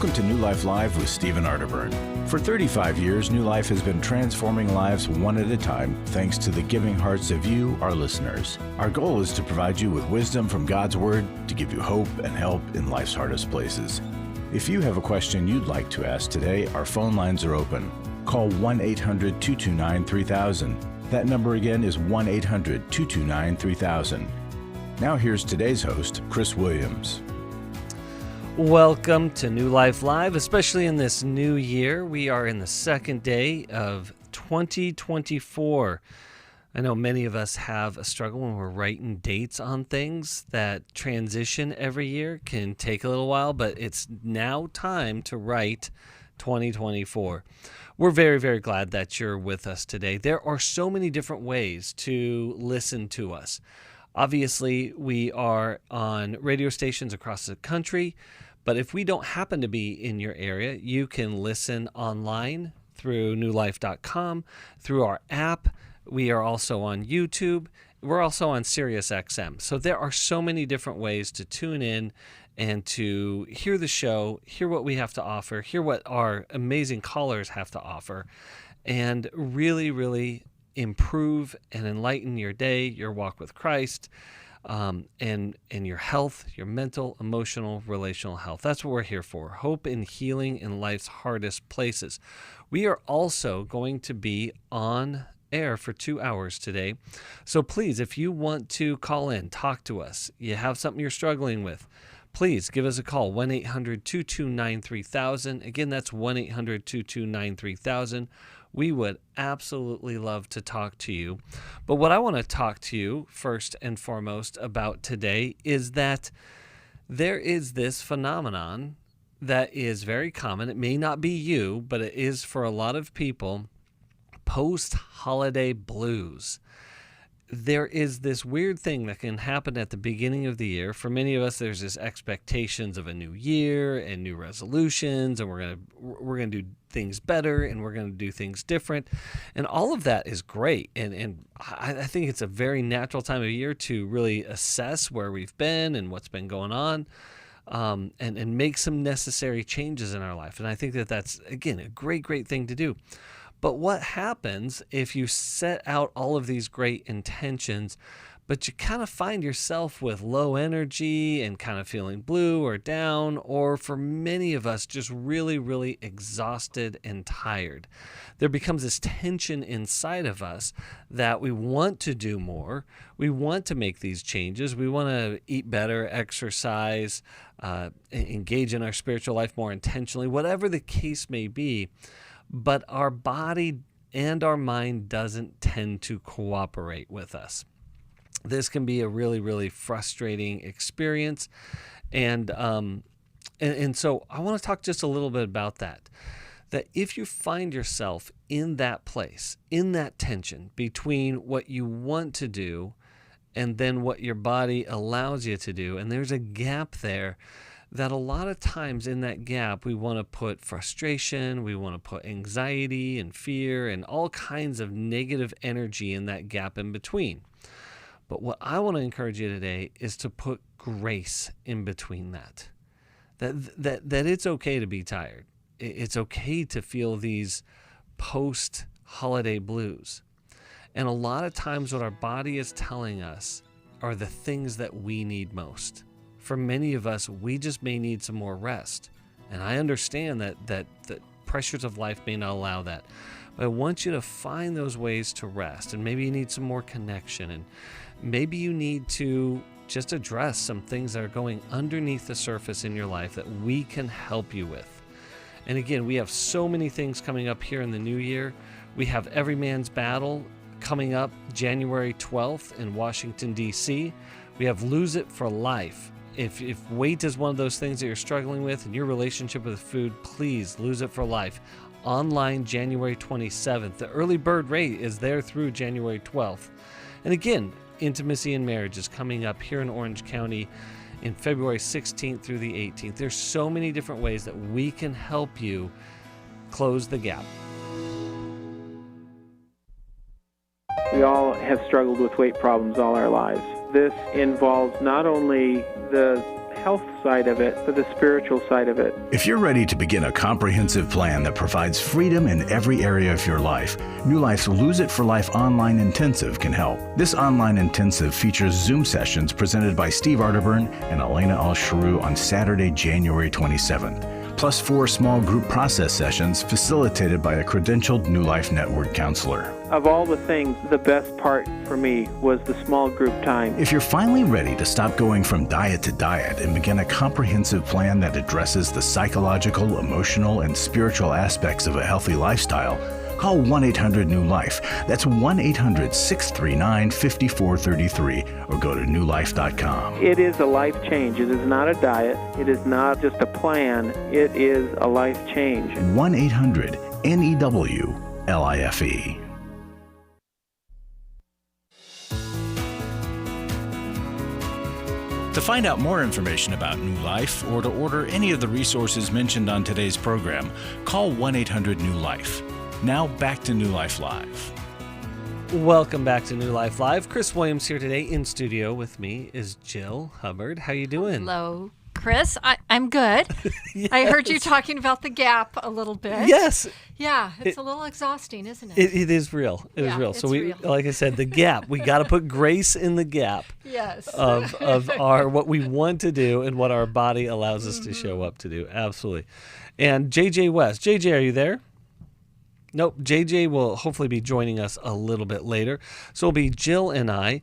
Welcome to New Life Live with Stephen Arterburn. For 35 years, New Life has been transforming lives one at a time thanks to the giving hearts of you, our listeners. Our goal is to provide you with wisdom from God's Word to give you hope and help in life's hardest places. If you have a question you'd like to ask today, our phone lines are open. Call 1-800-229-3000. That number again is 1-800-229-3000. Now here's today's host, Chris Williams. Welcome to New Life Live, especially in this new year. We are in the second day of 2024. I know many of us have a struggle when we're writing dates on things that transition every year. Can take a little while, but it's now time to write 2024. We're very, very glad that you're with us today. There are so many different ways to listen to us. Obviously, we are on radio stations across the country, but if we don't happen to be in your area, you can listen online through newlife.com, through our app. We are also on YouTube. We're also on SiriusXM. So there are so many different ways to tune in and to hear the show, hear what we have to offer, hear what our amazing callers have to offer, and really, really improve and enlighten your day, your walk with Christ, and your health, your mental, emotional, relational health. That's what we're here for. Hope and healing in life's hardest places. We are also going to be on air for 2 hours today. So please, if you want to call in, talk to us, you have something you're struggling with, please give us a call, 1-800-229-3000. Again, that's 1-800-229-3000. We would absolutely love to talk to you. But what I want to talk to you first and foremost about today is that there is this phenomenon that is very common. It may not be you, but it is for a lot of people, post-holiday blues. There is this weird thing that can happen at the beginning of the year. For many of us, there's this expectations of a new year and new resolutions, and we're gonna do things better, and we're gonna do things different, and all of that is great. And I think it's a very natural time of year to really assess where we've been and what's been going on, and make some necessary changes in our life. And I think that that's, again, a great thing to do. But what happens if you set out all of these great intentions, but you kind of find yourself with low energy and kind of feeling blue or down, or for many of us, just really, really exhausted and tired? There becomes this tension inside of us that we want to do more. We want to make these changes. We want to eat better, exercise, engage in our spiritual life more intentionally, whatever the case may be. But our body and our mind doesn't tend to cooperate with us. This can be a really, really frustrating experience. And so I want to talk just a little bit about that. That if you find yourself in that place, in that tension between what you want to do and then what your body allows you to do, and there's a gap there, that a lot of times in that gap, we want to put frustration, we want to put anxiety and fear and all kinds of negative energy in that gap in between. But what I want to encourage you today is to put grace in between that. That it's okay to be tired. It's okay to feel these post-holiday blues. And a lot of times what our body is telling us are the things that we need most. For many of us, we just may need some more rest. And I understand that the pressures of life may not allow that. But I want you to find those ways to rest. And maybe you need some more connection. And maybe you need to just address some things that are going underneath the surface in your life that we can help you with. And again, we have so many things coming up here in the new year. We have Every Man's Battle coming up January 12th in Washington, D.C. We have Lose It for Life. If weight is one of those things that you're struggling with in your relationship with food, please Lose It for Life. Online January 27th. The early bird rate is there through January 12th. And again, Intimacy in Marriage is coming up here in Orange County in February 16th through the 18th. There's so many different ways that we can help you close the gap. We all have struggled with weight problems all our lives. This involves not only the health side of it, but the spiritual side of it. If you're ready to begin a comprehensive plan that provides freedom in every area of your life, New Life's Lose It for Life online intensive can help. This online intensive features Zoom sessions presented by Steve Arterburn and Elena Al-Sharu on Saturday, January 27th, plus 4 small group process sessions facilitated by a credentialed New Life Network counselor. Of all the things, the best part for me was the small group time. If you're finally ready to stop going from diet to diet and begin a comprehensive plan that addresses the psychological, emotional, and spiritual aspects of a healthy lifestyle, call 1-800-NEW-LIFE. That's 1-800-639-5433 or go to newlife.com. It is a life change. It is not a diet. It is not just a plan. It is a life change. 1-800-NEWLIFE. To find out more information about New Life or to order any of the resources mentioned on today's program, call 1-800-NEW-LIFE. Now back to New Life Live. Welcome back to New Life Live. Chris Williams here today. In studio with me is Jill Hubbard. How you doing? Hello, Chris. I'm good. Yes. I heard you talking about the gap a little bit. Yes. Yeah, it's a little exhausting, isn't it? It is real. It is real. So we, like I said, the gap. We got to put grace in the gap. Yes. Of our what we want to do and what our body allows us to show up to do. Absolutely. And JJ West. JJ, are you there? Nope. JJ will hopefully be joining us a little bit later. So it'll be Jill and I.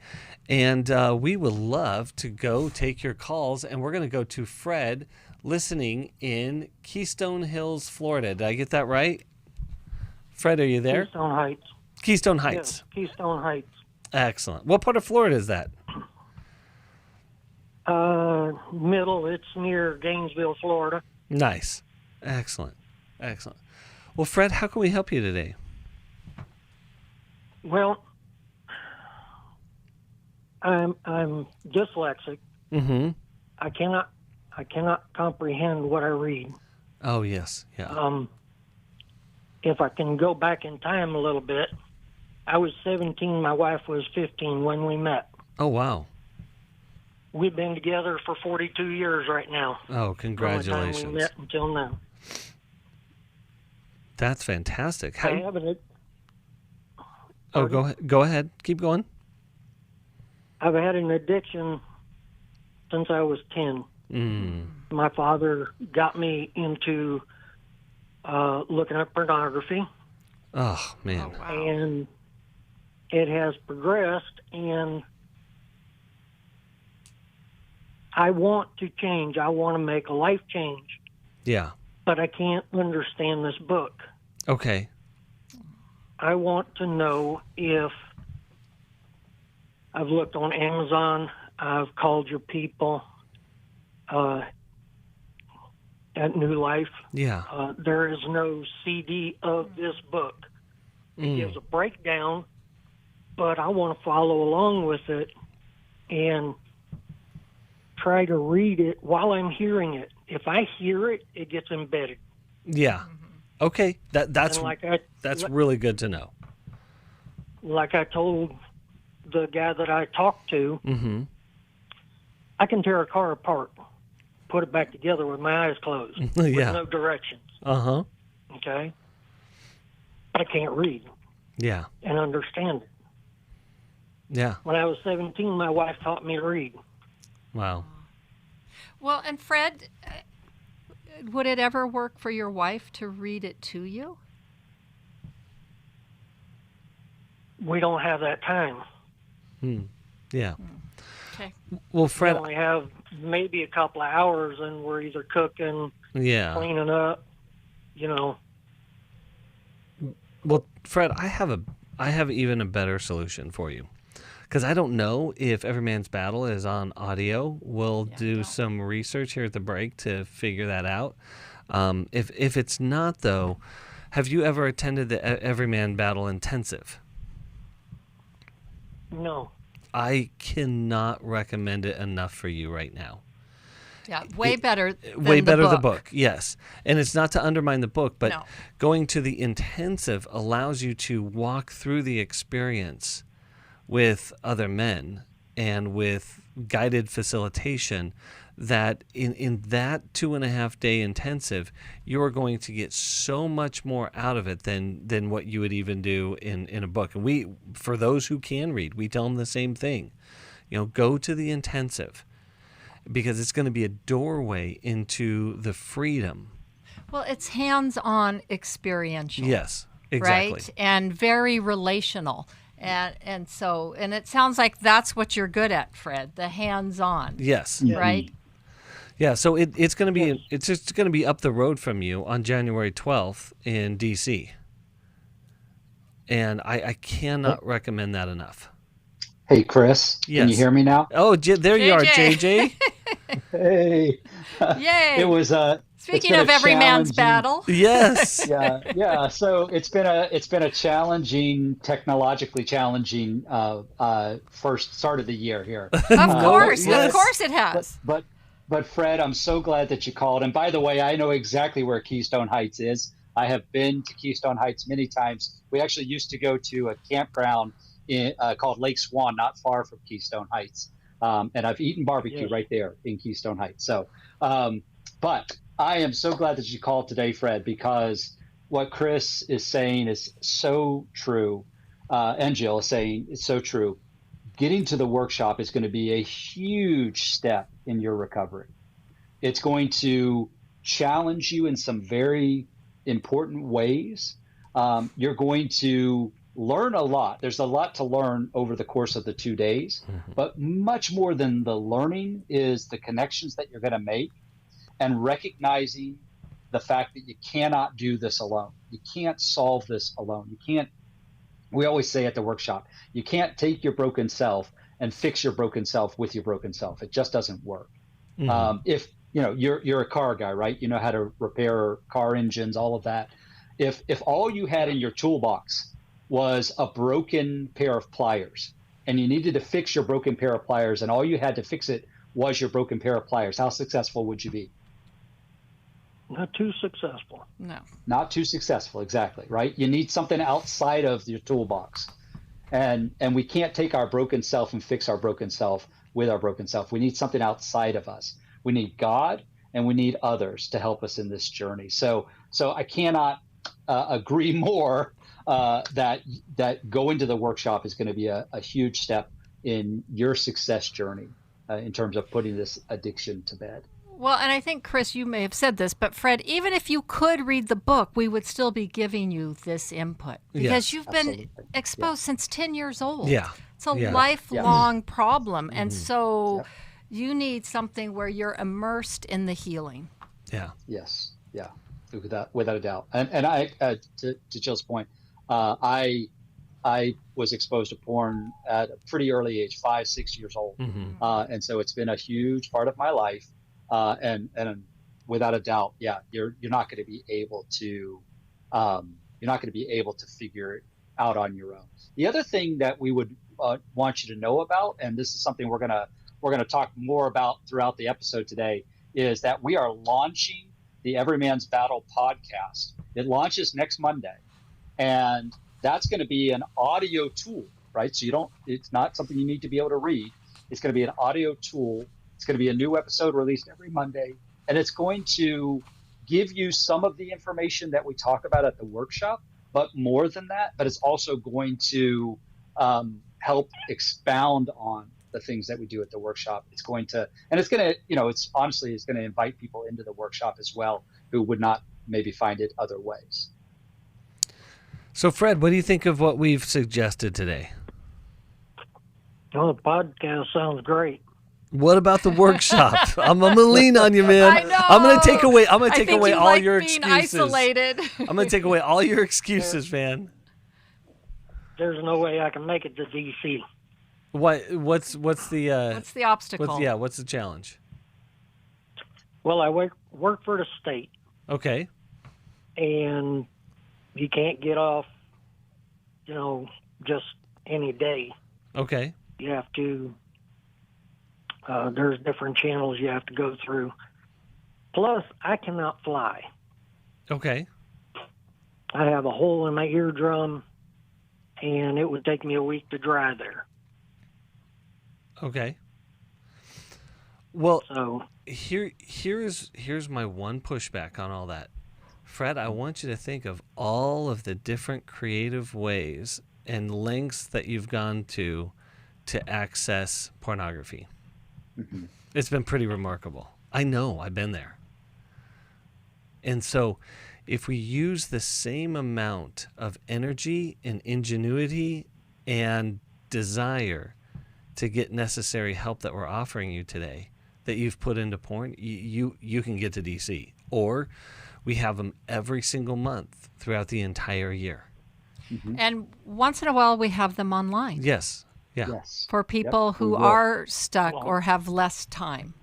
And we would love to go take your calls. And we're going to go to Fred listening in Keystone Hills, Florida. Did I get that right? Fred, are you there? Keystone Heights. Keystone Heights. Yes, Keystone Heights. Excellent. What part of Florida is that? Middle. It's near Gainesville, Florida. Nice. Excellent. Excellent. Well, Fred, how can we help you today? Well, I'm dyslexic. Mm-hmm. I cannot comprehend what I read. Oh, yes. Yeah. If I can go back in time a little bit, I was 17. My wife was 15 when we met. Oh, wow. We've been together for 42 years right now. Oh, congratulations. From the time we met until now. That's fantastic. I have an. Oh, go ahead. Go ahead. Keep going. I've had an addiction since I was 10. My father got me into looking at pornography. Oh, man. Oh, wow. And it has progressed, and I want to change. I want to make a life change. Yeah. But I can't understand this book. Okay. I want to know if I've looked on Amazon, I've called your people at New Life. Yeah. There is no CD of this book. It gives a breakdown, but I want to follow along with it and try to read it while I'm hearing it. If I hear it, it gets embedded. Yeah. Okay. That's that's really good to know. Like I told the guy that I talked to, I can tear a car apart, put it back together with my eyes closed, with no directions. Uh-huh. Okay? But I can't read Yeah. and understand it. Yeah. When I was 17, my wife taught me to read. Wow. Well, and Fred, would it ever work for your wife to read it to you? We don't have that time. Yeah. Okay. Well, Fred. We only have maybe a couple of hours, and we're either cooking, Yeah. cleaning up, Well, Fred, I have even a better solution for you. Because I don't know if Every Man's Battle is on audio. We'll do some research here at the break to figure that out. If it's not, though, have you ever attended the Every Man Battle Intensive? No. I cannot recommend it enough for you right now. Yeah, way better than the book, yes. And it's not to undermine the book, but No. going to the intensive allows you to walk through the experience with other men and with guided facilitation that in that 2.5 day intensive, you're going to get so much more out of it than what you would even do in a book. And for those who can read, we tell them the same thing. Go to the intensive, because it's going to be a doorway into the freedom. Well, it's hands-on experiential. Yes, exactly. Right? And very relational. And it sounds like that's what you're good at, Fred, the hands-on. Yes. Right? Yeah, so it's going to be it's just going to be up the road from you on January 12th in DC. And I cannot recommend that enough. Hey, Chris, Yes. Can you hear me now? Oh, there you are, JJ. Hey. Yay. It was Speaking of every man's battle. Yes. Yeah. So it's been a challenging, technologically challenging first start of the year here. Of course it has. But Fred, I'm so glad that you called. And by the way, I know exactly where Keystone Heights is. I have been to Keystone Heights many times. We actually used to go to a campground called Lake Swan, not far from Keystone Heights. And I've eaten barbecue right there in Keystone Heights. So, but I am so glad that you called today, Fred, because what Chris is saying is so true. And Jill is saying it's so true. Getting to the workshop is going to be a huge step in your recovery. It's going to challenge you in some very important ways. You're going to learn a lot. There's a lot to learn over the course of the 2 days, but much more than the learning is the connections that you're going to make and recognizing the fact that you cannot do this alone. You can't solve this alone. You can't. We always say at the workshop, you can't take your broken self and fix your broken self with your broken self. It just doesn't work. If you're a car guy, right? You know how to repair car engines, all of that. If all you had in your toolbox was a broken pair of pliers and you needed to fix your broken pair of pliers and all you had to fix it was your broken pair of pliers, how successful would you be? Not too successful. No. Not too successful, exactly, right? You need something outside of your toolbox. And we can't take our broken self and fix our broken self with our broken self. We need something outside of us. We need God and we need others to help us in this journey. So I cannot agree more that going to the workshop is going to be a huge step in your success journey in terms of putting this addiction to bed. Well, and I think, Chris, you may have said this, but Fred, even if you could read the book, we would still be giving you this input because you've been exposed since 10 years old. Yeah. It's a lifelong problem. And so you need something where you're immersed in the healing. Yeah. Yes. Yeah. Without a doubt. And I, to Jill's point, I was exposed to porn at a pretty early age, 5-6 years old. And so it's been a huge part of my life. And without a doubt, you're not going to be able to figure it out on your own. The other thing that we would want you to know about, and this is something we're gonna talk more about throughout the episode today, is that we are launching the Every Man's Battle podcast. It launches next Monday, and that's going to be an audio tool, right? So it's not something you need to be able to read. It's going to be an audio tool. It's going to be a new episode released every Monday, and it's going to give you some of the information that we talk about at the workshop, but more than that, but it's also going to help expound on the things that we do at the workshop. It's going to invite people into the workshop as well who would not maybe find it other ways. So, Fred, what do you think of what we've suggested today? Well, the podcast sounds great. What about the workshop? I'm gonna lean on you, man. I know. I'm gonna take away all like your being excuses. Isolated. I'm gonna take away all your excuses, man. There's no way I can make it to DC. What's the What's the obstacle? What's the challenge? Well, I work for the state, Okay. and you can't get off, just any day. Okay. You have to. There's different channels you have to go through. Plus, I cannot fly. Okay. I have a hole in my eardrum, and it would take me a week to dry there. Okay. Well, So here's my one pushback on all that. Fred, I want you to think of all of the different creative ways and lengths that you've gone to access pornography. Mm-hmm. It's been pretty remarkable. I know, I've been there. And so if we use the same amount of energy and ingenuity and desire to get necessary help that we're offering you today, that you've put into porn, you can get to DC. Or we have them every single month throughout the entire year. Mm-hmm. And once in a while, we have them online. Yes. Yeah. Yes. For people who we will. are stuck or have less time.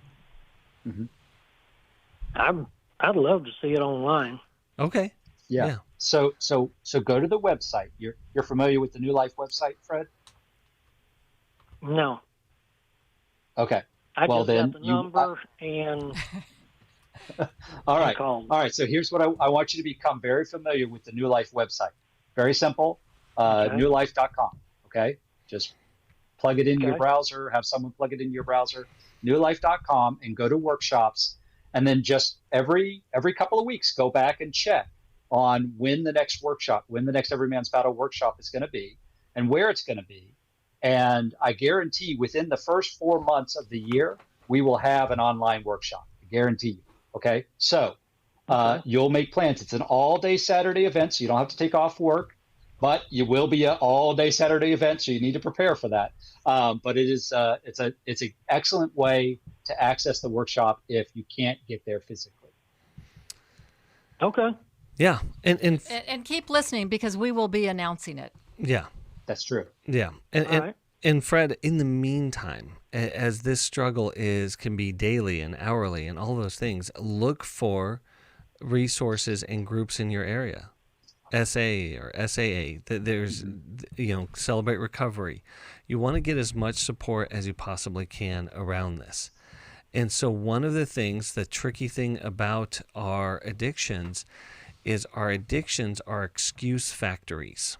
Mm-hmm. I'd love to see it online. Okay. Yeah. So go to the website. You're familiar with the New Life website, Fred? No. Okay. I Well, just then got the number and all right. called. All right. So here's what I want you to become very familiar with the New Life website. Very simple. Okay. Newlife.com. Okay. Just plug it into your Okay. browser, have someone plug it into your browser, newlife.com, and go to workshops. And then just every couple of weeks, go back and check on when the next Every Man's Battle workshop is going to be and where it's going to be. And I guarantee within the first 4 months of the year, we will have an online workshop. I guarantee you. Okay. So you'll make plans. It's an all-day Saturday event, so you don't have to take off work, but you will be an all-day Saturday event, so you need to prepare for that. But it's an excellent way to access the workshop if you can't get there physically. Okay. Yeah. And keep listening because we will be announcing it. Yeah. That's true. Yeah. All right. And Fred, in the meantime, as this struggle can be daily and hourly and all those things, look for resources and groups in your area. SA or SAA, there's, Celebrate Recovery. You want to get as much support as you possibly can around this. And so one of the tricky thing about our addictions is our addictions are excuse factories.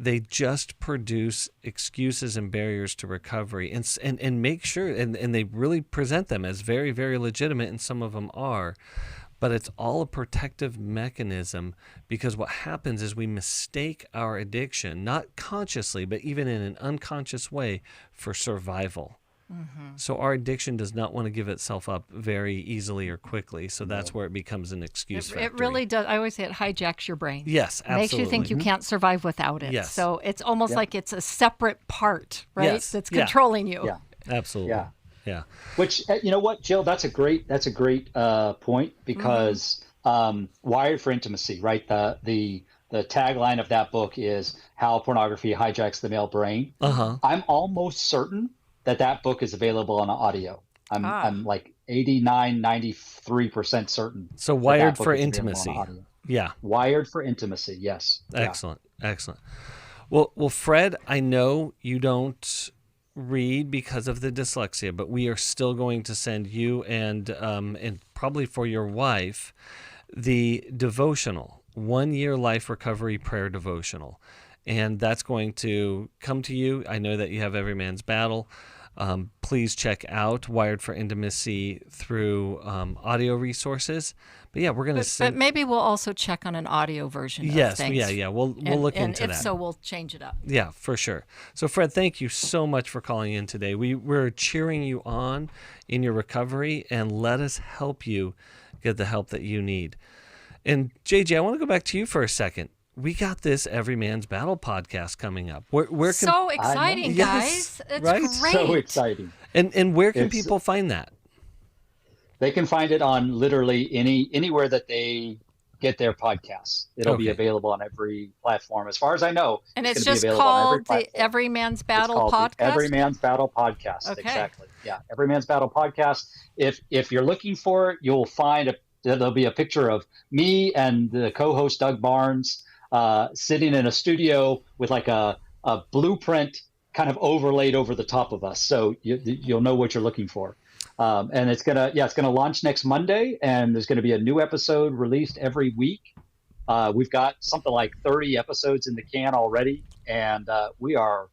They just produce excuses and barriers to recovery and make sure, and they really present them as very, very legitimate, and some of them are, but it's all a protective mechanism because what happens is we mistake our addiction, not consciously, but even in an unconscious way, for survival. Mm-hmm. So our addiction does not want to give itself up very easily or quickly. So that's where it becomes an excuse factory. It really does. I always say it hijacks your brain. Yes, absolutely. Makes you think you can't survive without it. Yes. So it's almost like it's a separate part, right? Yes. That's controlling you. Yeah. Absolutely. Yeah. Yeah. Which, you know what, Jill, that's a great point because Wired for Intimacy, right? The tagline of that book is How Pornography Hijacks the Male Brain. Uh-huh. I'm almost certain that book is available on audio. I'm like 93% certain. So Wired for Intimacy. Yeah. Wired for Intimacy. Yes. Excellent. Yeah. Excellent. Well, Fred, I know you don't read because of the dyslexia, but we are still going to send you and probably for your wife the devotional, 1 year life recovery prayer devotional. And that's going to come to you. I know that you have Every Man's Battle. Please check out Wired for Intimacy through audio resources. But yeah, we're going to send. But maybe we'll also check on an audio version of things. Yeah. We'll look into that. And if so, we'll change it up. Yeah, for sure. So Fred, thank you so much for calling in today. We're cheering you on in your recovery, and let us help you get the help that you need. And JJ, I want to go back to you for a second. We got this Every Man's Battle podcast coming up. Where can, so exciting, guys. It's right? great. So exciting. And where can people find that? They can find it on literally anywhere that they get their podcasts. It'll be available on every platform, as far as I know. And it's just called the Every Man's Battle podcast? Every Man's Battle podcast. Okay. Exactly. Yeah, Every Man's Battle podcast. If you're looking for it, you'll find there'll be a picture of me and the co-host Doug Barnes sitting in a studio with like a blueprint kind of overlaid over the top of us, so you'll know what you're looking for. And it's gonna launch next Monday, and there's gonna be a new episode released every week. We've got something like 30 episodes in the can already, and we are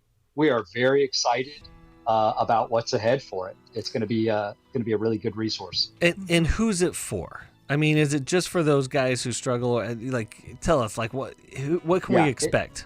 very excited about what's ahead for it. It's going to be a really good resource. And who's it for? I mean, is it just for those guys who struggle? Like, tell us, like, what can we expect?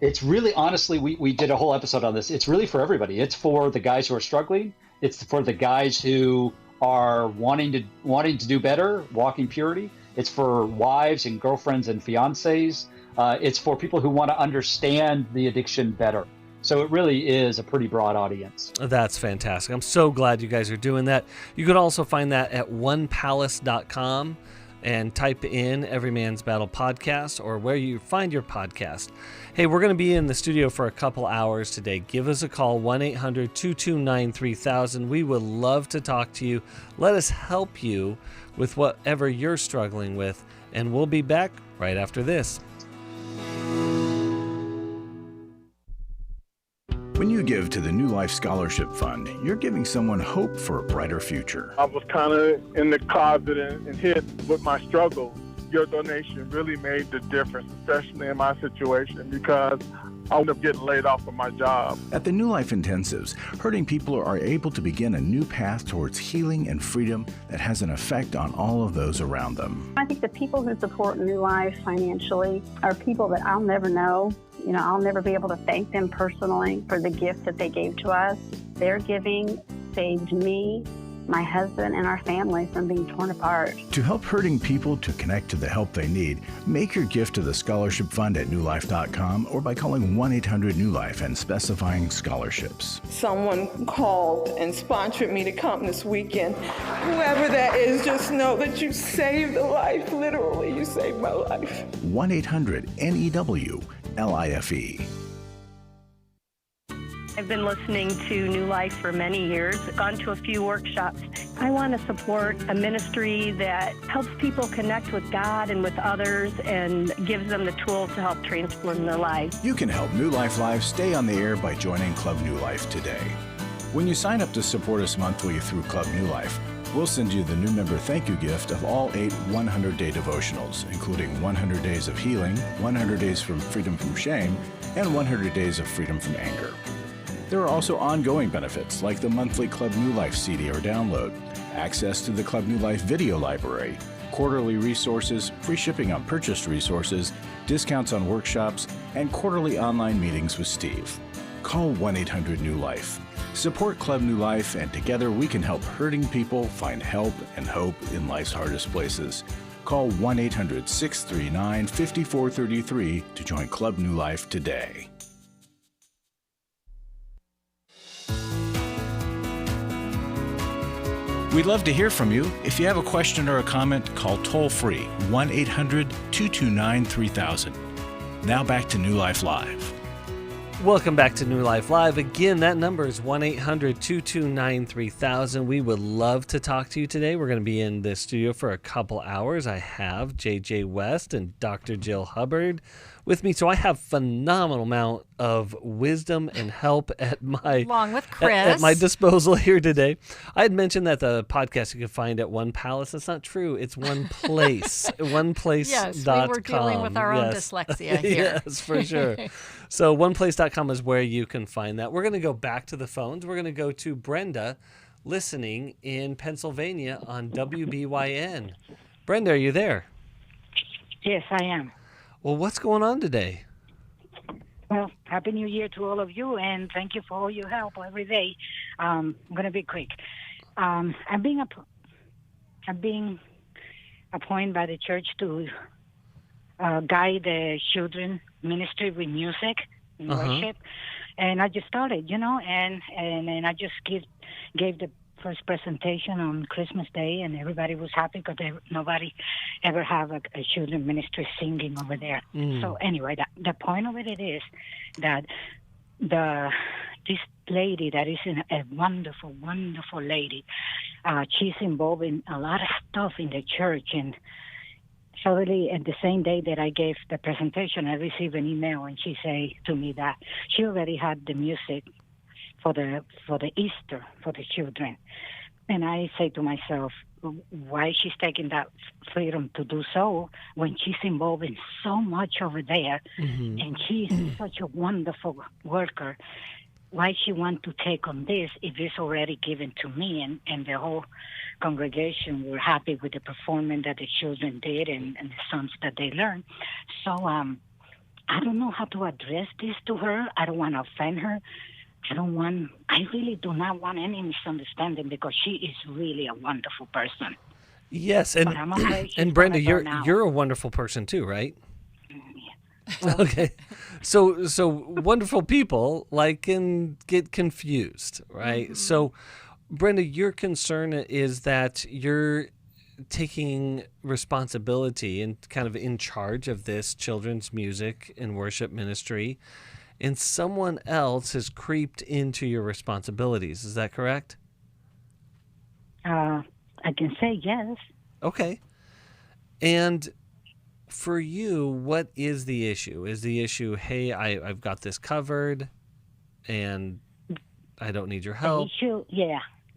It's really, honestly, we did a whole episode on this. It's really for everybody. It's for the guys who are struggling. It's for the guys who are wanting to do better, walking purity. It's for wives and girlfriends and fiancés. It's for people who want to understand the addiction better. So it really is a pretty broad audience. That's fantastic. I'm so glad you guys are doing that. You could also find that at onepalace.com and type in Every Man's Battle podcast or where you find your podcast. Hey, we're going to be in the studio for a couple hours today. Give us a call, 1-800-229-3000. We would love to talk to you. Let us help you with whatever you're struggling with, and we'll be back right after this. When you give to the New Life Scholarship Fund, you're giving someone hope for a brighter future. I was kind of in the closet and hid with my struggle. Your donation really made the difference, especially in my situation, because I ended up getting laid off from my job. At the New Life Intensives, hurting people are able to begin a new path towards healing and freedom that has an effect on all of those around them. I think the people who support New Life financially are people that I'll never know. I'll never be able to thank them personally for the gift that they gave to us. Their giving saved me, my husband, and our family from being torn apart. To help hurting people to connect to the help they need, make your gift to the Scholarship Fund at newlife.com or by calling 1-800-NEW-LIFE and specifying scholarships. Someone called and sponsored me to come this weekend. Whoever that is, just know that you saved a life. Literally, you saved my life. 1-800-NEW-LIFE. I've been listening to New Life for many years, gone to a few workshops. I want to support a ministry that helps people connect with God and with others and gives them the tools to help transform their lives. You can help New Life Live stay on the air by joining Club New Life today. When you sign up to support us monthly through Club New Life, we'll send you the new member thank you gift of all 8 100-day devotionals, including 100 Days of Healing, 100 Days from Freedom from Shame, and 100 Days of Freedom from Anger. There are also ongoing benefits like the monthly Club New Life CD or download, access to the Club New Life video library, quarterly resources, free shipping on purchased resources, discounts on workshops, and quarterly online meetings with Steve. Call 1-800-NEW-LIFE. Support Club New Life, and together we can help hurting people find help and hope in life's hardest places. Call 1-800-639-5433 to join Club New Life today. We'd love to hear from you. If you have a question or a comment, call toll-free 1-800-229-3000. Now back to New Life Live. Welcome back to New Life Live. Again, that number is 1-800-229-3000. We would love to talk to you today. We're going to be in the studio for a couple hours. I have J.J. West and Dr. Jill Hubbard with me, so I have phenomenal amount of wisdom and help at my along with Chris at my disposal here today. I had mentioned that the podcast you can find at One Palace. That's not true. It's One Place. OnePlace.com. Yes, we were dealing with our own dyslexia here. Yes, for sure. So OnePlace.com is where you can find that. We're going to go back to the phones. We're going to go to Brenda, listening in Pennsylvania on WBYN. Brenda, are you there? Yes, I am. Well, what's going on today? Well, Happy New Year to all of you, and thank you for all your help every day. I'm going to be quick. I'm being appointed by the church to guide the children ministry with music and worship. And I just started, and I just gave the first presentation on Christmas Day, and everybody was happy because nobody ever have a children ministry singing over there. So anyway, the point of it is that this lady that is a wonderful, wonderful lady, she's involved in a lot of stuff in the church, and suddenly at the same day that I gave the presentation, I received an email, and she said to me that she already had the music for the Easter for the children. And I say to myself, why she's taking that freedom to do so when she's involved in so much over there, and she's such a wonderful worker. why she want to take on this if it's already given to me, and the whole congregation were happy with the performance that the children did and the songs that they learned. So I don't know how to address this to her. I don't want to offend her. I really do not want any misunderstanding because she is really a wonderful person. Yes, and Brenda, you're a wonderful person too, right? Yeah. Okay, so wonderful people can get confused, right? Mm-hmm. So, Brenda, your concern is that you're taking responsibility and kind of in charge of this children's music and worship ministry, and someone else has creeped into your responsibilities. Is that correct? I can say yes. Okay. And for you, what is the issue? Is the issue, hey, I've got this covered and I don't need your help? The issue,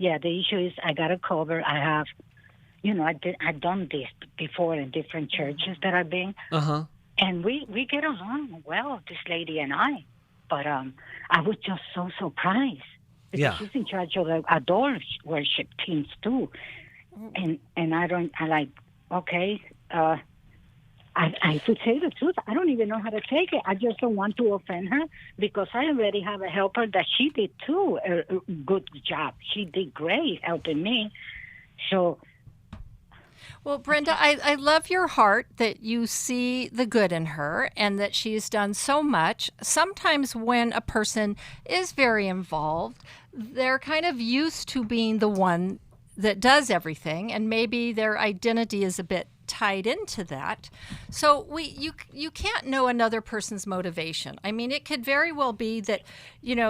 the issue is I got it covered. I have, I've done this before in different churches that I've been. Uh-huh. And we get along well, this lady and I. But I was just so surprised. Because she's in charge of the adult worship teams too. And okay, I should say the truth. I don't even know how to take it. I just don't want to offend her because I already have a helper that she did too. A good job. She did great helping me. So. Well, Brenda, I love your heart that you see the good in her and that she's done so much. Sometimes when a person is very involved, they're kind of used to being the one that does everything, and maybe their identity is a bit tied into that. So you can't know another person's motivation. I mean, it could very well be that,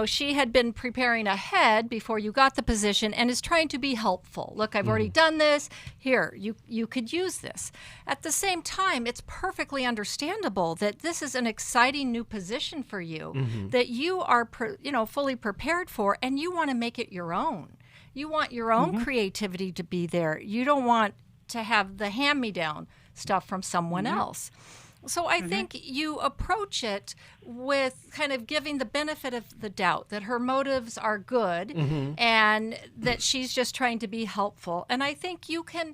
she had been preparing ahead before you got the position and is trying to be helpful. Look, I've already done this. Here, you could use this. At the same time, it's perfectly understandable that this is an exciting new position for you, that you are, fully prepared for, and you want to make it your own. You want your own creativity to be there. You don't want to have the hand-me-down stuff from someone else. So I think you approach it with kind of giving the benefit of the doubt that her motives are good and that she's just trying to be helpful. And I think you can,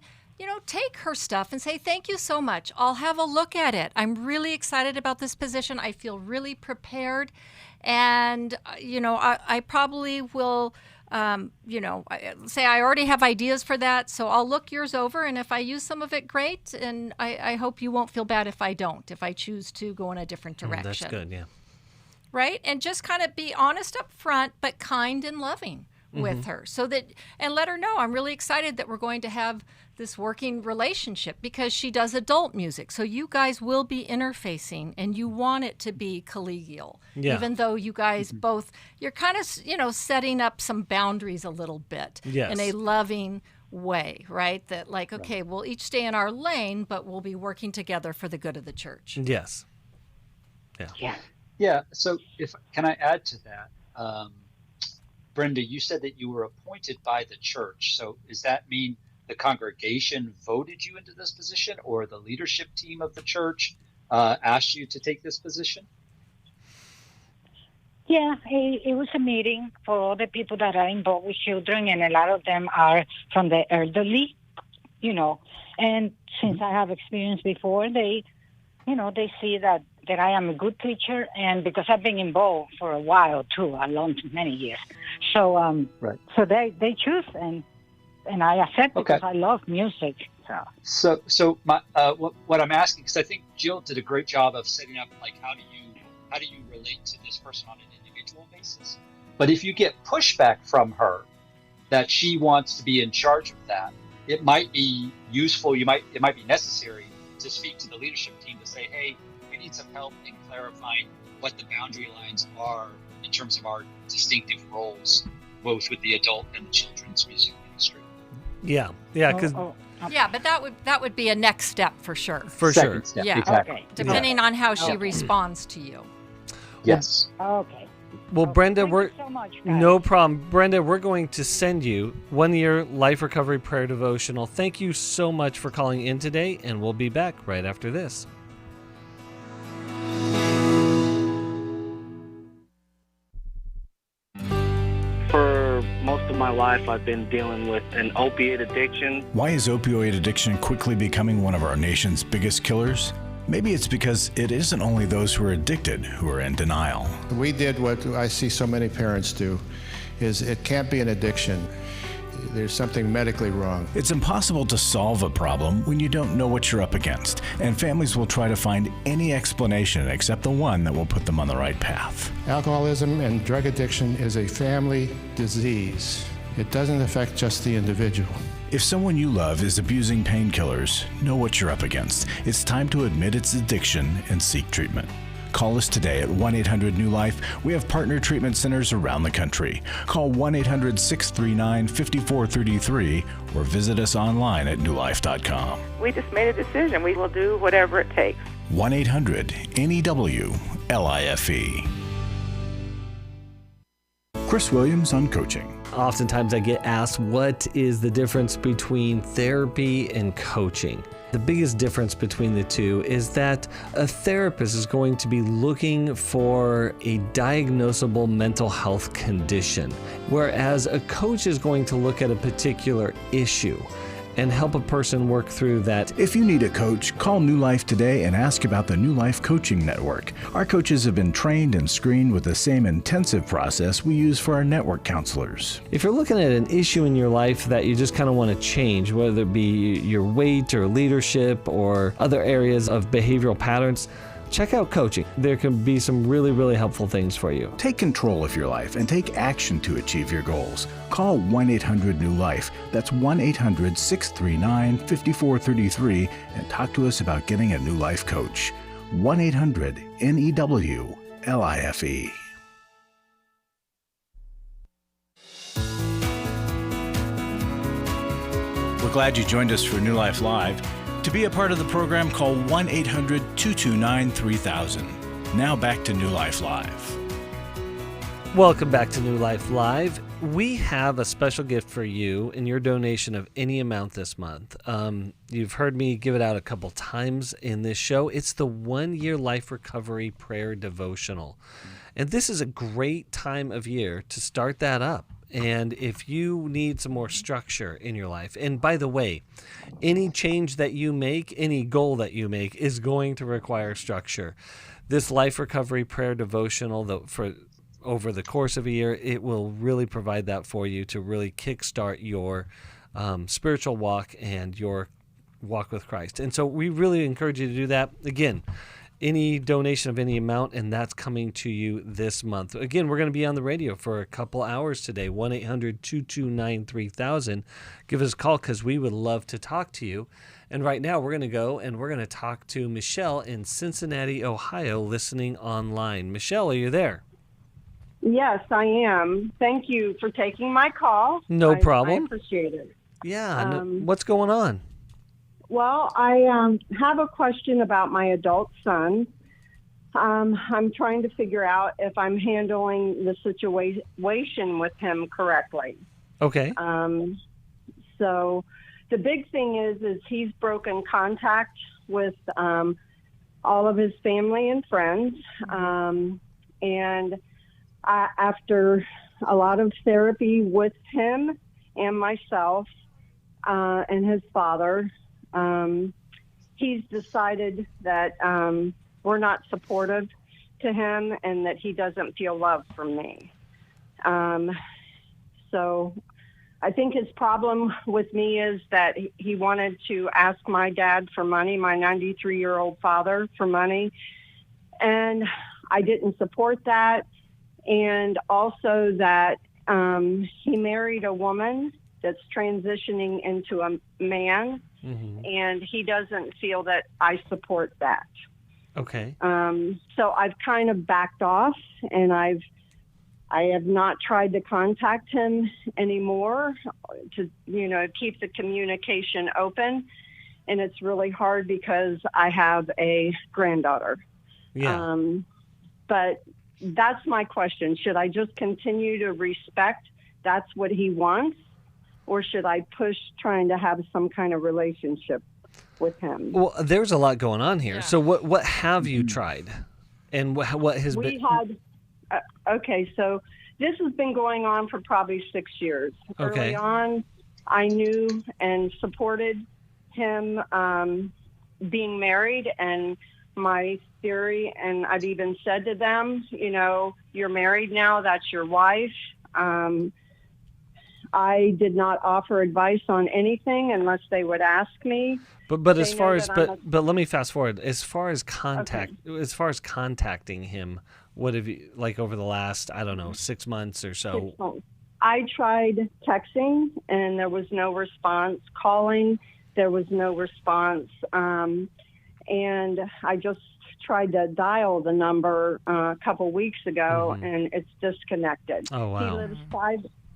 take her stuff and say, thank you so much. I'll have a look at it. I'm really excited about this position. I feel really prepared. And, I probably will... say I already have ideas for that, so I'll look yours over, and if I use some of it, great, and I hope you won't feel bad if I don't, if I choose to go in a different direction. That's good, yeah. Right? And just kind of be honest up front, but kind and loving with her, and let her know, I'm really excited that we're going to have this working relationship because she does adult music, so you guys will be interfacing, and you want it to be collegial, even though you guys both, you're kind of, setting up some boundaries a little bit in a loving way, right? That okay, we'll each stay in our lane, but we'll be working together for the good of the church. Yes. Yeah. So can I add to that? Brenda, you said that you were appointed by the church. So does that mean the congregation voted you into this position, or the leadership team of the church asked you to take this position? Yeah, it was a meeting for all the people that are involved with children, and a lot of them are from the elderly, And since I have experience before, they see that I am a good teacher, and because I've been involved for a while too, many years. So so they choose, and I accept because I love music. So my what I'm asking, because I think Jill did a great job of setting up how do you relate to this person on an individual basis. But if you get pushback from her that she wants to be in charge of that, it might be useful. It might be necessary to speak to the leadership team to say, hey, we need some help in clarifying what the boundary lines are in terms of our distinctive roles, both with the adult and the children's music ministry. Yeah, because yeah, but that would be a next step for sure. Step, yeah, exactly. Okay. Depending on how she responds to you. Yes. Okay. Well, Brenda, thank you so much, guys. No problem. Brenda, we're going to send you 1-year Life Recovery Prayer Devotional. Thank you so much for calling in today, and we'll be back right after this. of my life, I've been dealing with an opiate addiction. Why is opioid addiction quickly becoming one of our nation's biggest killers? Maybe it's because it isn't only those who are addicted who are in denial. We did what I see so many parents do, is it can't be an addiction. There's something medically wrong. It's impossible to solve a problem when you don't know what you're up against, and families will try to find any explanation except the one that will put them on the right path. Alcoholism and drug addiction is a family disease. It doesn't affect just the individual. If someone you love is abusing painkillers, know what you're up against. It's time to admit its addiction and seek treatment. Call us today at 1-800-NEW-LIFE. We have partner treatment centers around the country. Call 1-800-639-5433 or visit us online at newlife.com. We just made a decision. We will do whatever it takes. 1-800-NEW-LIFE. Chris Williams on coaching. Oftentimes I get asked, what is the difference between therapy and coaching? The biggest difference between the two is that a therapist is going to be looking for a diagnosable mental health condition, whereas a coach is going to look at a particular issue and help a person work through that. If you need a coach, call New Life today and ask about the New Life Coaching Network. Our coaches have been trained and screened with the same intensive process we use for our network counselors. If you're looking at an issue in your life that you just kind of want to change, whether it be your weight or leadership or other areas of behavioral patterns, check out coaching. There can be some really, really helpful things for you. Take control of your life and take action to achieve your goals. Call 1-800-NEW-LIFE. That's 1-800-639-5433 and talk to us about getting a New Life coach. 1-800-NEW-LIFE. We're glad you joined us for New Life Live. To be a part of the program, call 1-800-229-3000. Now back to New Life Live. Welcome back to New Life Live. We have a special gift for you in your donation of any amount this month. You've heard me give it out a couple times in this show. It's the 1-year Life Recovery Prayer Devotional. And this is a great time of year to start that up. And if you need some more structure in your life, and by the way, any change that you make, any goal that you make is going to require structure. This Life Recovery Prayer Devotional, for over the course of a year, it will really provide that for you to really kickstart your spiritual walk and your walk with Christ. And so we really encourage you to do that. Again, any donation of any amount, and that's coming to you this month. Again, we're going to be on the radio for a couple hours today, 1-800-229-3000. Give us a call because we would love to talk to you. And right now we're going to go and we're going to talk to Michelle in Cincinnati, Ohio, listening online. Michelle, are you there? Yes, I am. Thank you for taking my call. No problem. I appreciate it. Yeah. What's going on? Well, I have a question about my adult son. I'm trying to figure out if I'm handling the situation with him correctly. Okay. So the big thing is he's broken contact with all of his family and friends. And after a lot of therapy with him and myself and his father, he's decided that we're not supportive to him and that he doesn't feel love from me. So I think his problem with me is that he wanted to ask my dad for money, my 93-year-old father, for money. And I didn't support that. And also that he married a woman that's transitioning into a man. Mm-hmm. And he doesn't feel that I support that. Okay. So I've kind of backed off, and I have not tried to contact him anymore to, keep the communication open. And it's really hard because I have a granddaughter. Yeah. But that's my question. Should I just continue to respect that's what he wants? Or should I push trying to have some kind of relationship with him? Well, there's a lot going on here. Yeah. So what have you tried? And what has been... Okay, so this has been going on for probably 6 years. Okay. Early on, I knew and supported him being married, and my theory, and I've even said to them, you know, you're married now, that's your wife. I did not offer advice on anything unless they would ask me. But as They far know as that but let me fast forward. As far as contacting him, what have you, like, over the last, I don't know, 6 months or so? 6 months. I tried texting and there was no response. Calling, there was no response. And I just tried to dial the number a couple weeks ago, and it's disconnected. Oh, wow.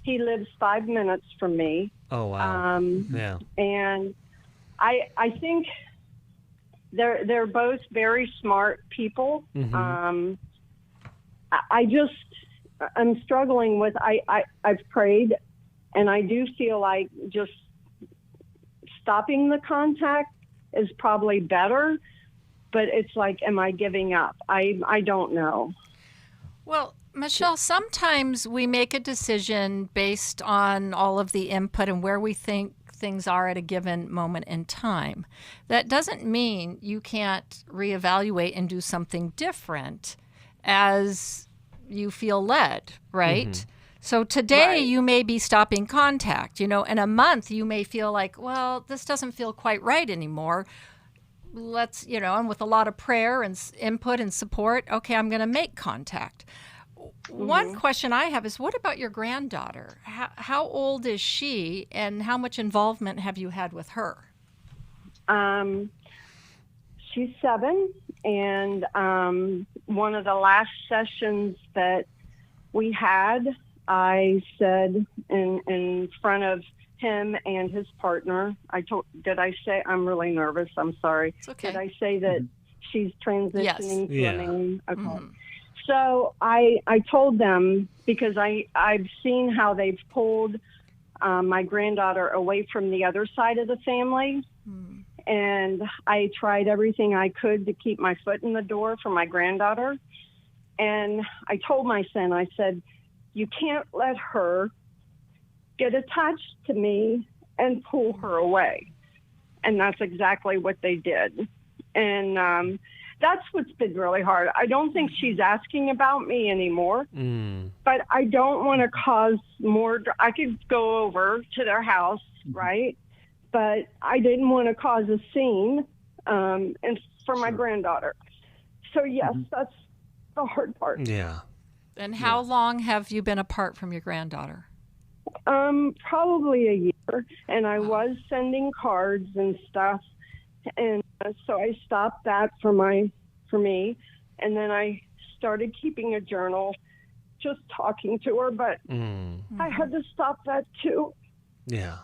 He lives 5 minutes from me. Oh, wow. Yeah. And I think they're both very smart people. I'm struggling with, I've prayed, and I do feel like just stopping the contact is probably better, but it's like, am I giving up? I don't know. Well, Michelle, sometimes we make a decision based on all of the input and where we think things are at a given moment in time. That doesn't mean you can't reevaluate and do something different as you feel led, right? So today you may be stopping contact, you know, in a month you may feel like, well, this doesn't feel quite right anymore. Let's, you know, and with a lot of prayer and input and support, okay, I'm going to make contact. One question I have is, what about your granddaughter? How old is she, and how much involvement have you had with her? She's 7, and one of the last sessions that we had, I said in front of him and his partner, did I say, I'm really nervous, I'm sorry. It's okay. Did I say that she's transitioning to a name? Okay. So I told them, because I've seen how they've pulled my granddaughter away from the other side of the family. And I tried everything I could to keep my foot in the door for my granddaughter. And I told my son, I said, you can't let her get attached to me and pull her away. And that's exactly what they did. And that's what's been really hard. I don't think she's asking about me anymore, but I don't want to cause more. I could go over to their house, right? But I didn't want to cause a scene and for my granddaughter. So, yes, that's the hard part. Yeah. And how long have you been apart from your granddaughter? Probably a year. And I was sending cards and stuff. And so I stopped that for me. And then I started keeping a journal, just talking to her. But I had to stop that too. Yeah.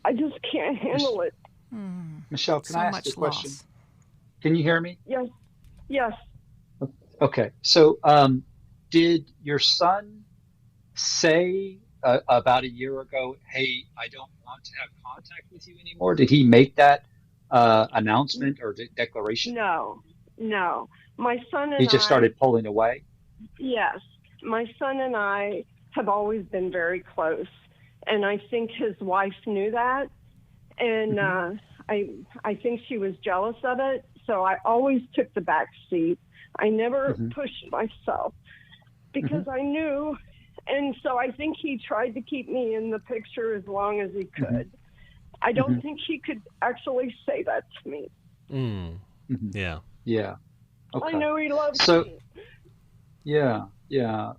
I just can't handle it. Michelle, can I ask you a question? Loss. Can you hear me? Yes. Yes. Okay. So did your son say about a year ago, hey, I don't want to have contact with you anymore? Did he make that announcement or declaration? No. My son and he just started pulling away? Yes. My son and I have always been very close. And I think his wife knew that. And I think she was jealous of it. So I always took the back seat. I never pushed myself because I knew. And so I think he tried to keep me in the picture as long as he could. I don't think he could actually say that to me. Yeah. Yeah. Okay. I know he loves me. Yeah.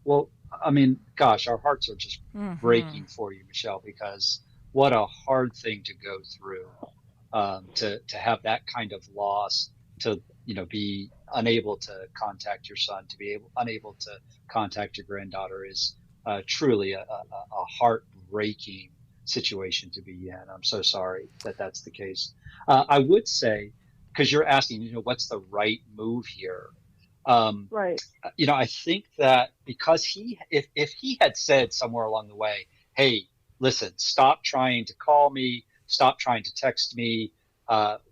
Well, I mean, gosh, our hearts are just breaking for you, Michelle, because what a hard thing to go through, to have that kind of loss, to, be unable to contact your son, to be unable to contact your granddaughter is truly a heartbreaking situation to be in. I'm so sorry that that's the case. I would say, because you're asking, what's the right move here? Right. I think that because if he had said somewhere along the way, hey, listen, stop trying to call me, stop trying to text me,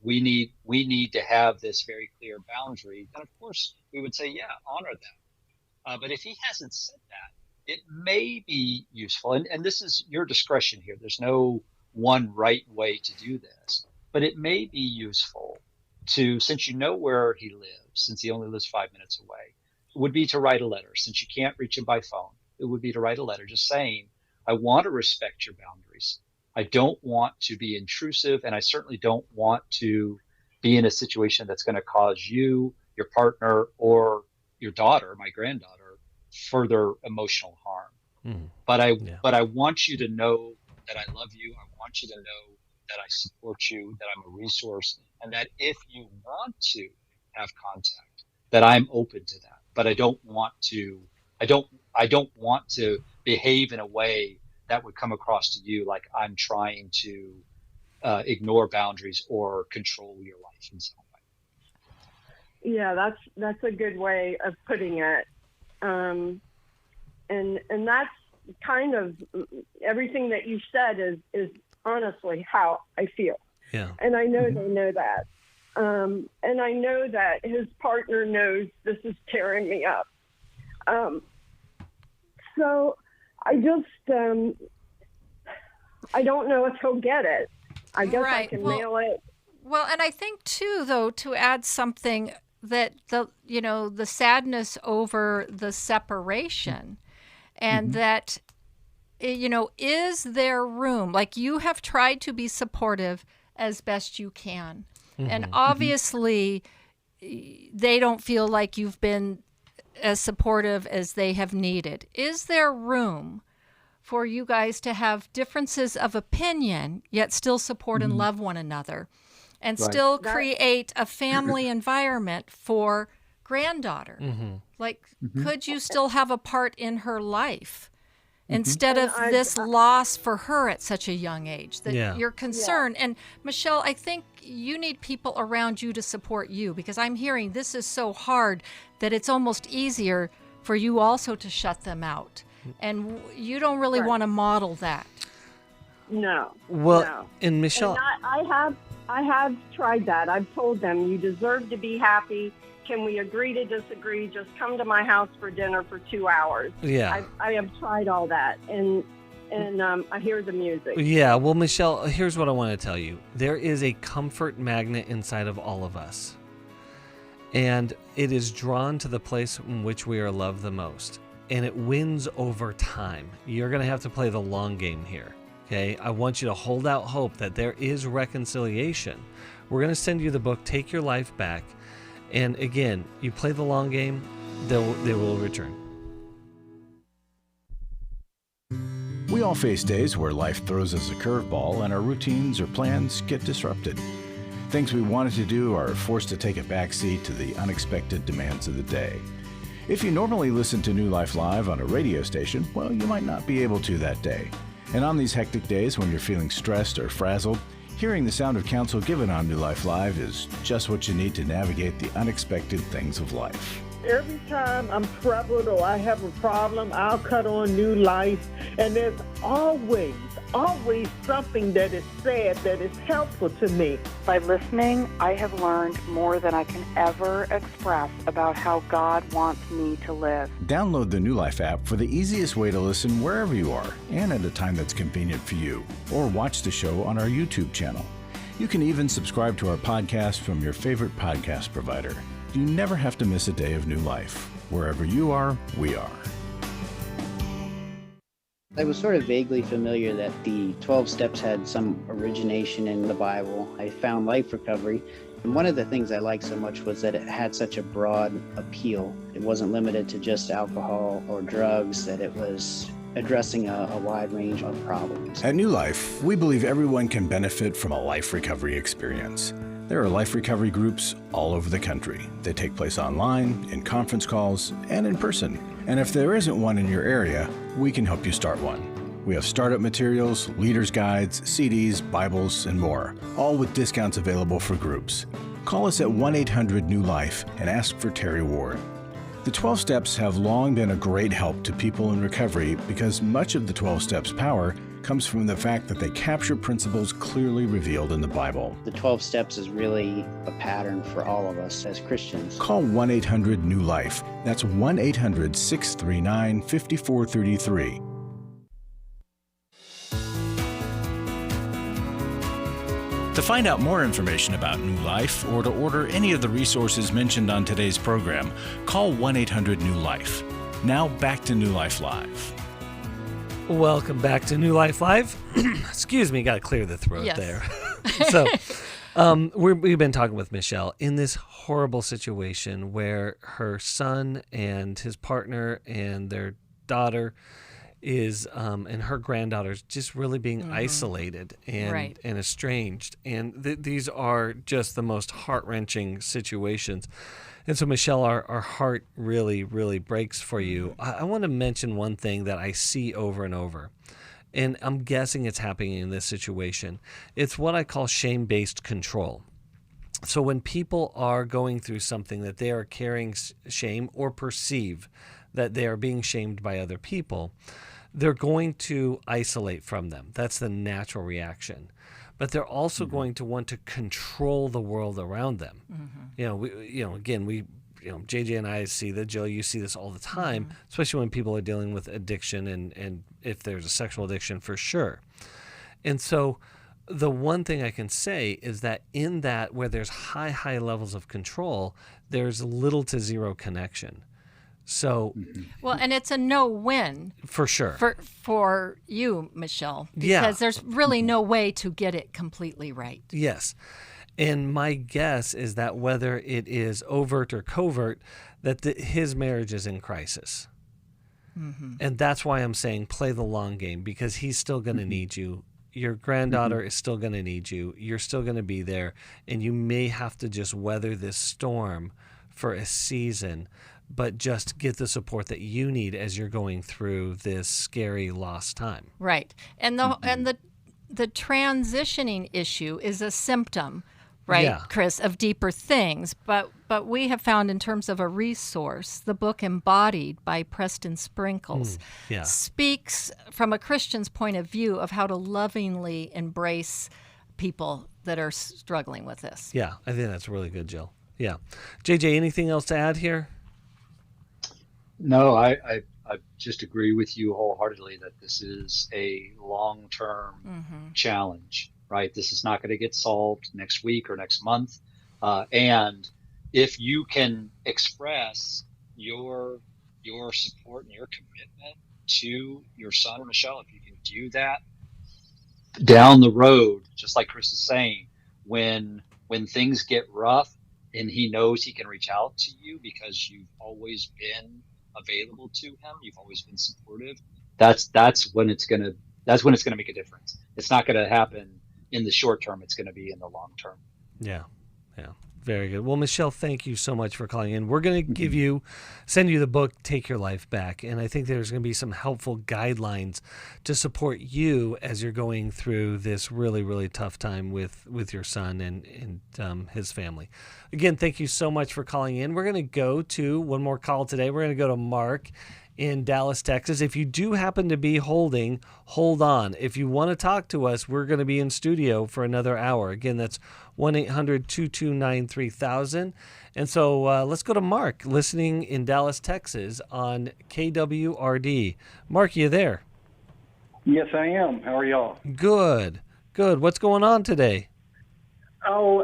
we need to have this very clear boundary, then of course we would say, yeah, honor that. But if he hasn't said that, it may be useful, and this is your discretion here. There's no one right way to do this, but it may be useful to, since you know where he lives, since he only lives 5 minutes away, would be to write a letter. Since you can't reach him by phone, it would be to write a letter just saying, I want to respect your boundaries. I don't want to be intrusive, and I certainly don't want to be in a situation that's going to cause you, your partner, or your daughter, my granddaughter, further emotional harm. But I want you to know that I love you. I want you to know that I support you, that I'm a resource, and that if you want to have contact, that I'm open to that. But I don't want to behave in a way that would come across to you like I'm trying to ignore boundaries or control your life in some way. Yeah, that's a good way of putting it. And that's kind of everything that you said is honestly how I feel. Yeah. And I know they know that. And I know that his partner knows this is tearing me up. So I just, I don't know if he'll get it. I guess I can mail it. Well, and I think too, though, to add something that the sadness over the separation, and that, is there room? Like, you have tried to be supportive as best you can. And obviously, they don't feel like you've been as supportive as they have needed. Is there room for you guys to have differences of opinion, yet still support and love one another, and still create a family environment for granddaughter? Like, could you still have a part in her life instead of this loss for her at such a young age that you're concerned? And Michelle, I think you need people around you to support you, because I'm hearing this is so hard that it's almost easier for you also to shut them out. And you don't really want to model that. No. Well, no. and Michelle, and I have tried that. I've told them, you deserve to be happy. Can we agree to disagree? Just come to my house for dinner for 2 hours. Yeah. I have tried all that, and I hear the music. Yeah, well, Michelle, here's what I want to tell you. There is a comfort magnet inside of all of us, and it is drawn to the place in which we are loved the most, and it wins over time. You're going to have to play the long game here, okay? I want you to hold out hope that there is reconciliation. We're going to send you the book, Take Your Life Back, and again, you play the long game, they will return. We all face days where life throws us a curveball and our routines or plans get disrupted. Things we wanted to do are forced to take a backseat to the unexpected demands of the day. If you normally listen to New Life Live on a radio station, well, you might not be able to that day. And on these hectic days when you're feeling stressed or frazzled, hearing the sound of counsel given on New Life Live is just what you need to navigate the unexpected things of life. Every time I'm troubled or I have a problem, I'll cut on New Life, and there's always something that is said that is helpful to me. By listening, I have learned more than I can ever express about how God wants me to live. Download the New Life app for the easiest way to listen wherever you are and at a time that's convenient for you, or watch the show on our YouTube channel. You can even subscribe to our podcast from your favorite podcast provider. You never have to miss a day of New Life. Wherever you are, we are. I was sort of vaguely familiar that the 12 steps had some origination in the Bible. I found Life Recovery, and one of the things I liked so much was that it had such a broad appeal. It wasn't limited to just alcohol or drugs, that it was addressing a wide range of problems. At New Life, we believe everyone can benefit from a life recovery experience. There are life recovery groups all over the country. They take place online, in conference calls, and in person. And if there isn't one in your area, we can help you start one. We have startup materials, leaders' guides, CDs, Bibles, and more, all with discounts available for groups. Call us at 1-800-NEW-LIFE and ask for Terry Ward. The 12 Steps have long been a great help to people in recovery because much of the 12 Steps' power comes from the fact that they capture principles clearly revealed in the Bible. The 12 Steps is really a pattern for all of us as Christians. Call 1-800-NEW-LIFE. That's 1-800-639-5433. To find out more information about New Life or to order any of the resources mentioned on today's program, call 1-800-NEW-LIFE. Now back to New Life Live. Welcome back to New Life Live. Excuse me, got to clear the throat there. So we've been talking with Michelle in this horrible situation where her son and his partner and their daughter is and her granddaughter's just really being isolated and estranged. And these are just the most heart-wrenching situations. And so, Michelle, our heart really, really breaks for you. I want to mention one thing that I see over and over, and I'm guessing it's happening in this situation. It's what I call shame-based control. So when people are going through something that they are carrying shame or perceive that they are being shamed by other people, they're going to isolate from them. That's the natural reaction. But they're also going to want to control the world around them. JJ and I see that. Jill, you see this all the time, especially when people are dealing with addiction and if there's a sexual addiction, for sure. And so the one thing I can say is that in that where there's high levels of control, there's little to zero connection. So, well, and it's a no-win for sure for you, Michelle, because there's really no way to get it completely right. Yes, and my guess is that whether it is overt or covert, that his marriage is in crisis, and that's why I'm saying play the long game, because he's still going to need you. Your granddaughter is still going to need you. You're still going to be there, and you may have to just weather this storm for a season, but just get the support that you need as you're going through this scary lost time. Right. And the transitioning issue is a symptom, right, Chris, of deeper things. But we have found, in terms of a resource, the book Embodied by Preston Sprinkles speaks from a Christian's point of view of how to lovingly embrace people that are struggling with this. Yeah, I think that's really good, Jill. Yeah. JJ, anything else to add here? No, I just agree with you wholeheartedly that this is a long-term challenge, right? This is not going to get solved next week or next month. And if you can express your support and your commitment to your son, Michelle, if you can do that down the road, just like Chris is saying, when things get rough and he knows he can reach out to you because you've always been available to him, you've always been supportive, that's when it's gonna make a difference. It's not gonna happen in the short term, it's gonna be in the long term. Yeah. Very good. Well, Michelle, thank you so much for calling in. We're going to send you the book, Take Your Life Back. And I think there's going to be some helpful guidelines to support you as you're going through this really, really tough time with your son and his family. Again, thank you so much for calling in. We're going to go to one more call today. We're going to go to Mark in Dallas, Texas. If you do happen to be hold on. If you want to talk to us, we're going to be in studio for another hour. Again, that's 1-800-229-3000. And so let's go to Mark, listening in Dallas, Texas on KWRD. Mark, you there? Yes, I am. How are y'all? Good. What's going on today? Oh,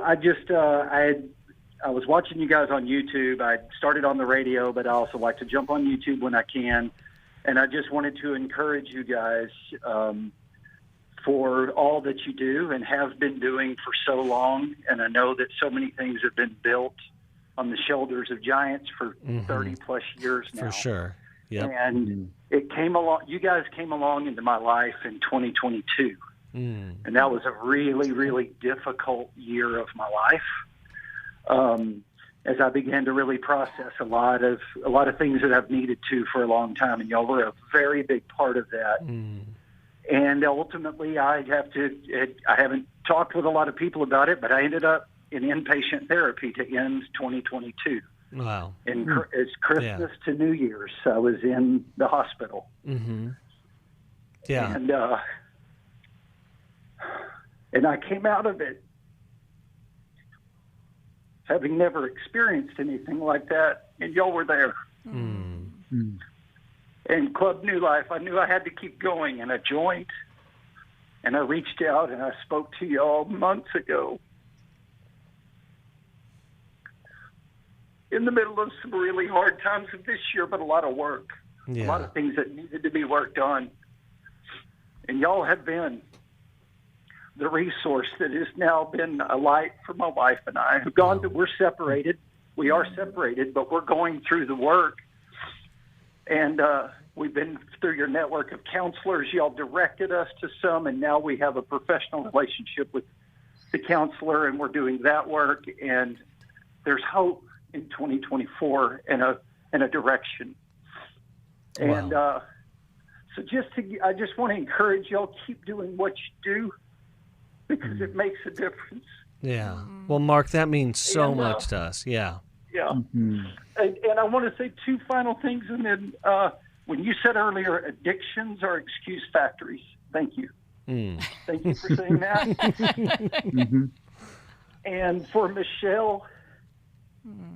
I was watching you guys on YouTube. I started on the radio, but I also like to jump on YouTube when I can. And I just wanted to encourage you guys for all that you do and have been doing for so long. And I know that so many things have been built on the shoulders of giants for 30 plus years now. For sure. Yep. And it came along. You guys came along into my life in 2022. And that was a really, really difficult year of my life. As I began to really process a lot of things that I've needed to for a long time, and y'all were a very big part of that. And ultimately, I haven't talked with a lot of people about it, but I ended up in inpatient therapy to end 2022. Wow. And it's Christmas to New Year's. I was in the hospital. Mm-hmm. Yeah. And I came out of it having never experienced anything like that, and y'all were there. Mm. And Club New Life, I knew I had to keep going, and I joined, and I reached out, and I spoke to y'all months ago in the middle of some really hard times of this year, but a lot of work, a lot of things that needed to be worked on. And y'all have been the resource that has now been a light for my wife and I. We're separated. We are separated, but we're going through the work. And we've been through your network of counselors. Y'all directed us to some, and now we have a professional relationship with the counselor, and we're doing that work. And there's hope in 2024 and a direction. Wow. And I just want to encourage y'all, keep doing what you do, because it makes a difference. Yeah. Well, Mark, that means so much to us. Yeah. Yeah. Mm-hmm. And I want to say two final things. And then when you said earlier, addictions are excuse factories. Thank you. Thank you for saying that. Mm-hmm. And for Michelle,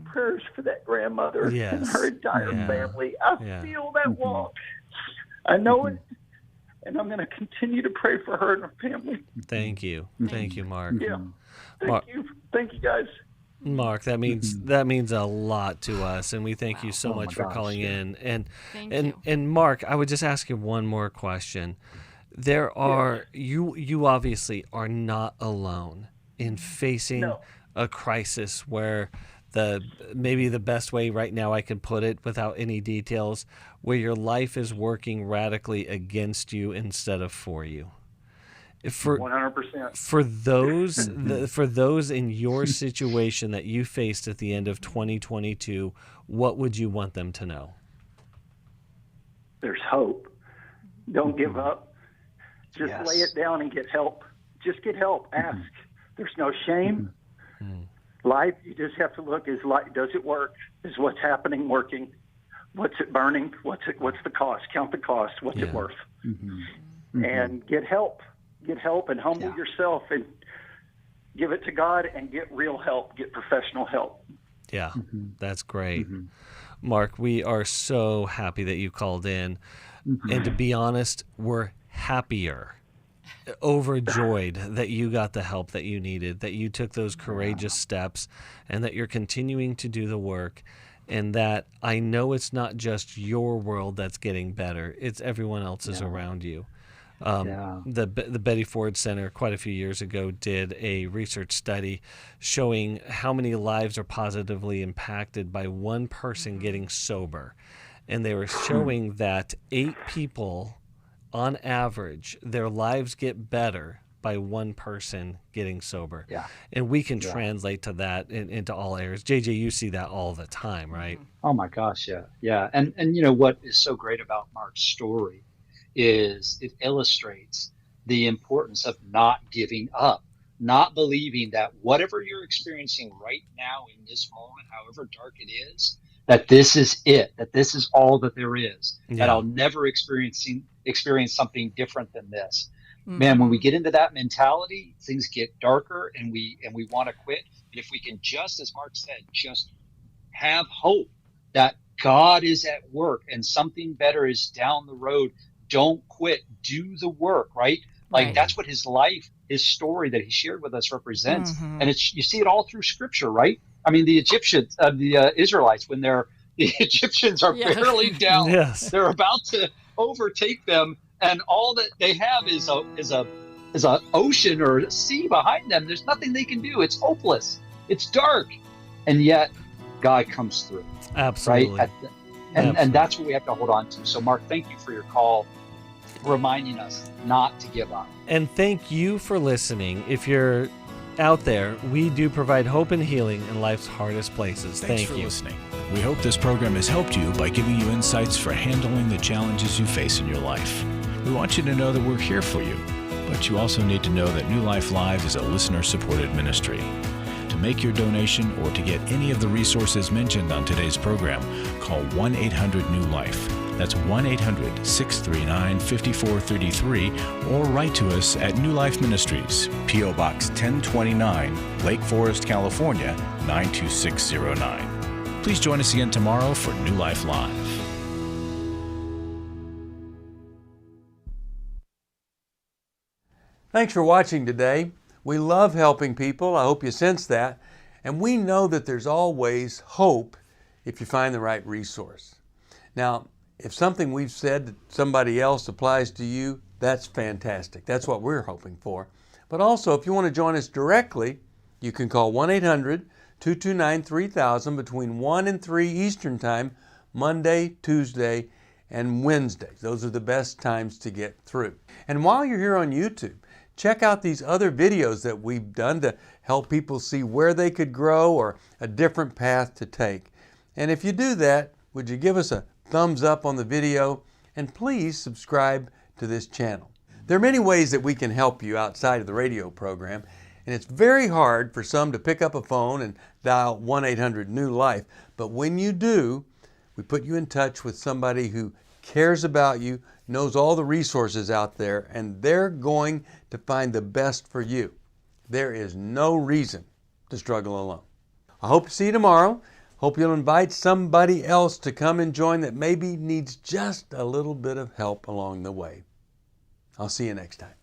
prayers for that grandmother and her entire family. I feel that walk. I know it. And I'm going to continue to pray for her and her family. Thank you. Thank you, Mark. Yeah. Thank you. Thank you, guys. Mark, that means a lot to us, and we thank you so much for calling in. And Mark, I would just ask you one more question. There are you obviously are not alone in facing a crisis where maybe the best way right now I can put it without any details, where your life is working radically against you instead of for you. 100%. For those in your situation that you faced at the end of 2022, what would you want them to know? There's hope. Don't give up. Just lay it down and get help. Just get help. Ask. There's no shame. Life, you just have to look, does it work? Is what's happening working? What's it burning? What's the cost? Count the cost. What's it worth? And get help. Get help and humble yourself and give it to God and get real help. Get professional help. Yeah, that's great. Mark, we are so happy that you called in. And to be honest, we're happier, overjoyed that you got the help that you needed, that you took those courageous steps, and that you're continuing to do the work. And that I know it's not just your world that's getting better, it's everyone else's around you. The Betty Ford Center quite a few years ago did a research study showing how many lives are positively impacted by one person getting sober. And they were showing that 8 people, on average, their lives get better by one person getting sober. Yeah. And we can translate to that into all areas. JJ, you see that all the time, right? Oh my gosh, yeah. Yeah. And you know what is so great about Mark's story is it illustrates the importance of not giving up, not believing that whatever you're experiencing right now in this moment, however dark it is, that this is it, that this is all that there is, that I'll never experience something different than this. Man, when we get into that mentality, things get darker and we want to quit. And if we can just, as Mark said, just have hope that God is at work and something better is down the road. Don't quit. Do the work, right? Like that's what his life, his story that he shared with us represents. And you see it all through Scripture, right? I mean, the Egyptians, the Israelites, when the Egyptians are barely down, they're about to overtake them, and all that they have is a ocean or a sea behind them. There's nothing they can do. It's hopeless. It's dark, and yet God comes through. Absolutely. Right? And that's what we have to hold on to. So, Mark, thank you for your call, reminding us not to give up. And thank you for listening. If you're out there, we do provide hope and healing in life's hardest places. Thanks for listening. We hope this program has helped you by giving you insights for handling the challenges you face in your life. We want you to know that we're here for you, but you also need to know that New Life Live is a listener-supported ministry. To make your donation or to get any of the resources mentioned on today's program, call 1-800-NEW-LIFE. That's 1-800-639-5433, or write to us at New Life Ministries, P.O. Box 1029, Lake Forest, California, 92609. Please join us again tomorrow for New Life Live. Thanks for watching today. We love helping people. I hope you sense that. And we know that there's always hope if you find the right resource. Now, if something we've said to somebody else applies to you, that's fantastic. That's what we're hoping for. But also, if you want to join us directly, you can call 1-800-229-3000 between 1 and 3 Eastern Time, Monday, Tuesday, and Wednesday. Those are the best times to get through. And while you're here on YouTube, check out these other videos that we've done to help people see where they could grow or a different path to take. And if you do that, would you give us a thumbs up on the video, and please subscribe to this channel. There are many ways that we can help you outside of the radio program, and it's very hard for some to pick up a phone and dial 1-800-NEW-LIFE. But when you do, we put you in touch with somebody who cares about you, knows all the resources out there, and they're going to find the best for you. There is no reason to struggle alone. I hope to see you tomorrow. Hope you'll invite somebody else to come and join that maybe needs just a little bit of help along the way. I'll see you next time.